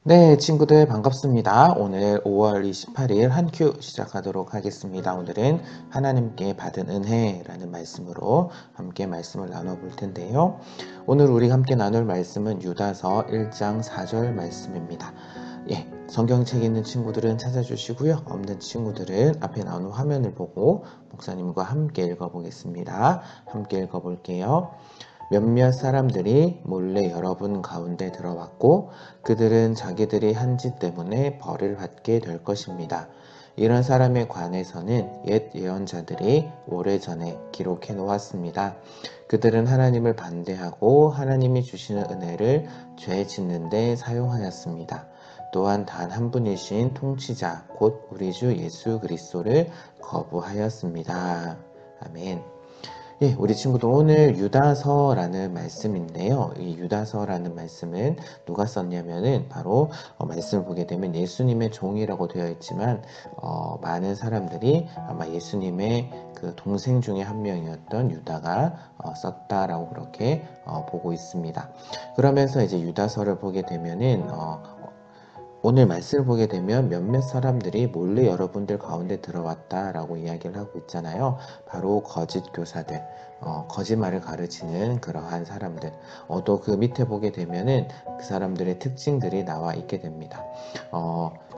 네, 친구들 반갑습니다. 오늘 5월 28일 한 큐 시작하도록 하겠습니다. 오늘은 하나님께 받은 은혜라는 말씀으로 함께 말씀을 나눠볼 텐데요. 오늘 우리 함께 나눌 말씀은 유다서 1장 4절 말씀입니다. 성경책 있는 친구들은 찾아주시고요. 없는 친구들은 앞에 나오는 화면을 보고 목사님과 함께 읽어보겠습니다. 함께 읽어볼게요. 몇몇 사람들이 몰래 여러분 가운데 들어왔고 그들은 자기들이 한 짓 때문에 벌을 받게 될 것입니다. 이런 사람에 관해서는 옛 예언자들이 오래전에 기록해 놓았습니다. 그들은 하나님을 반대하고 하나님이 주시는 은혜를 죄 짓는 데 사용하였습니다. 또한 단 한 분이신 통치자 곧 우리 주 예수 그리스도를 거부하였습니다. 아멘. 우리 친구들 오늘 유다서라는 말씀인데요. 이 유다서라는 말씀은 누가 썼냐면은 바로 말씀을 보게 되면 예수님의 종이라고 되어 있지만 많은 사람들이 아마 예수님의 그 동생 중에 한 명이었던 유다가 썼다라고 그렇게 보고 있습니다. 그러면서 이제 유다서를 보게 되면은 오늘 말씀을 보게 되면 몇몇 사람들이 몰래 여러분들 가운데 들어왔다라고 이야기를 하고 있잖아요. 바로 거짓 교사들, 거짓말을 가르치는 그러한 사람들. 또 그 밑에 보게 되면은 그 사람들의 특징들이 나와 있게 됩니다.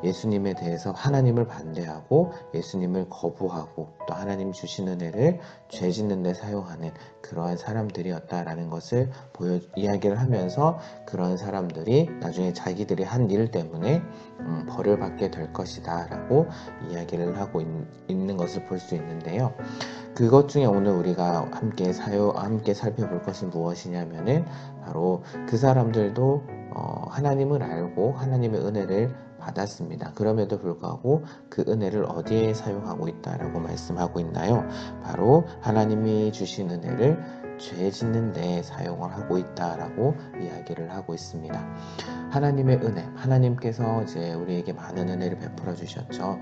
예수님에 대해서 하나님을 반대하고 예수님을 거부하고 또 하나님 주신 은혜를 죄 짓는 데 사용하는 그러한 사람들이었다라는 것을 이야기를 하면서 그런 사람들이 나중에 자기들이 한 일 때문에 벌을 받게 될 것이다 라고 이야기를 하고 있는 것을 볼 수 있는데요. 그것 중에 오늘 우리가 함께 살펴볼 것은 무엇이냐면은 바로 그 사람들도 하나님을 알고 하나님의 은혜를 받았습니다. 그럼에도 불구하고 그 은혜를 어디에 사용하고 있다라고 말씀하고 있나요? 바로 하나님이 주신 은혜를 죄 짓는 데 사용을 하고 있다라고 이야기를 하고 있습니다. 하나님의 은혜, 하나님께서 이제 우리에게 많은 은혜를 베풀어 주셨죠.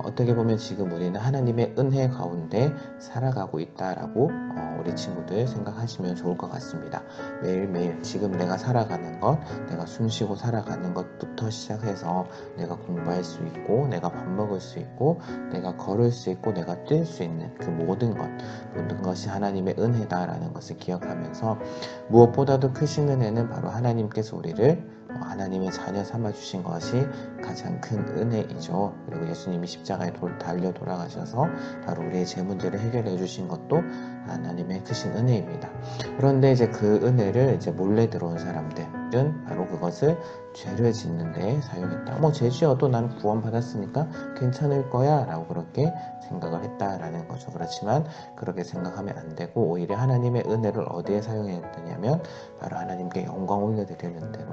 어떻게 보면 지금 우리는 하나님의 은혜 가운데 살아가고 있다라고 우리 친구들 생각하시면 좋을 것 같습니다. 매일매일 지금 내가 살아가는 것, 내가 숨쉬고 살아가는 것부터 시작해서 내가 공부할 수 있고, 내가 밥 먹을 수 있고, 내가 걸을 수 있고, 내가 뛸 수 있는 그 모든 것이 하나님의 은혜다라는 것을 기억하면서 무엇보다도 크신 은혜는 바로 하나님께서 우리를 하나님의 자녀 삼아 주신 것이 가장 큰 은혜이죠. 그리고 예수님이 십자가에 달려 돌아가셔서 바로 우리의 제 문제를 해결해 주신 것도 하나님의 크신 은혜입니다. 그런데 이제 그 은혜를 이제 몰래 들어온 사람들은 바로 그것을 죄를 짓는 데 사용했다. 죄 지어도 난 구원받았으니까 괜찮을 거야 라고 그렇게 생각을 했다라는 거죠. 그렇지만 그렇게 생각하면 안 되고 오히려 하나님의 은혜를 어디에 사용했느냐면 바로 하나님께 영광 올려드리는 대로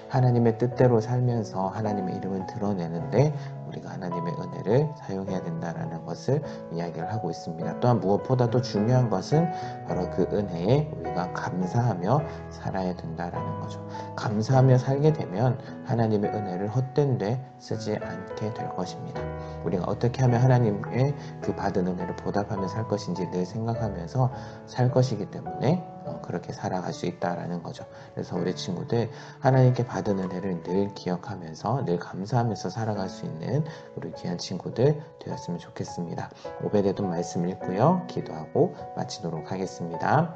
하나님의 뜻대로 살면서 하나님의 이름을 드러내는데 우리가 하나님의 은혜를 사용해야 된다라는 것을 이야기를 하고 있습니다. 또한 무엇보다도 중요한 것은 바로 그 은혜에 우리가 감사하며 살아야 된다라는 거죠. 감사하며 살게 되면 하나님의 은혜를 헛된 데 쓰지 않게 될 것입니다. 우리가 어떻게 하면 하나님의 그 받은 은혜를 보답하며 살 것인지 늘 생각하면서 살 것이기 때문에 그렇게 살아갈 수 있다라는 거죠. 그래서 우리 친구들 하나님께 받은 은혜를 늘 기억하면서 늘 감사하면서 살아갈 수 있는 우리 귀한 친구들 되었으면 좋겠습니다. 오베데돔 말씀 읽고요. 기도하고 마치도록 하겠습니다.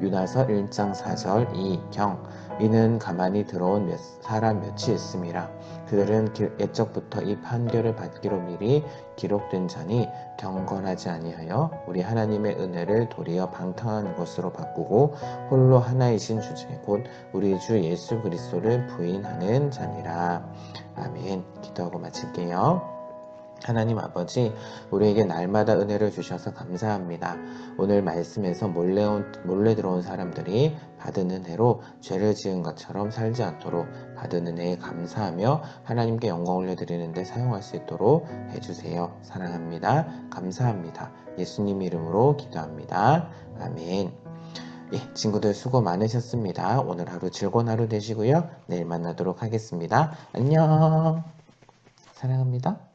유다서 1장 4절 이경 이는 가만히 들어온 사람 몇이 있음이라 그들은 옛적부터 이 판결을 받기로 미리 기록된 자니 경건하지 아니하여 우리 하나님의 은혜를 도리어 방탕한 것으로 바꾸고 홀로 하나이신 주제 곧 우리 주 예수 그리스도를 부인하는 자니라. 아멘. 기도하고 마칠게요. 하나님 아버지, 우리에게 날마다 은혜를 주셔서 감사합니다. 오늘 말씀에서 몰래 들어온 사람들이 받은 은혜로 죄를 지은 것처럼 살지 않도록 받은 은혜에 감사하며 하나님께 영광 올려드리는 데 사용할 수 있도록 해주세요. 사랑합니다. 감사합니다. 예수님 이름으로 기도합니다. 아멘. 친구들 수고 많으셨습니다. 오늘 하루 즐거운 하루 되시고요. 내일 만나도록 하겠습니다. 안녕. 사랑합니다.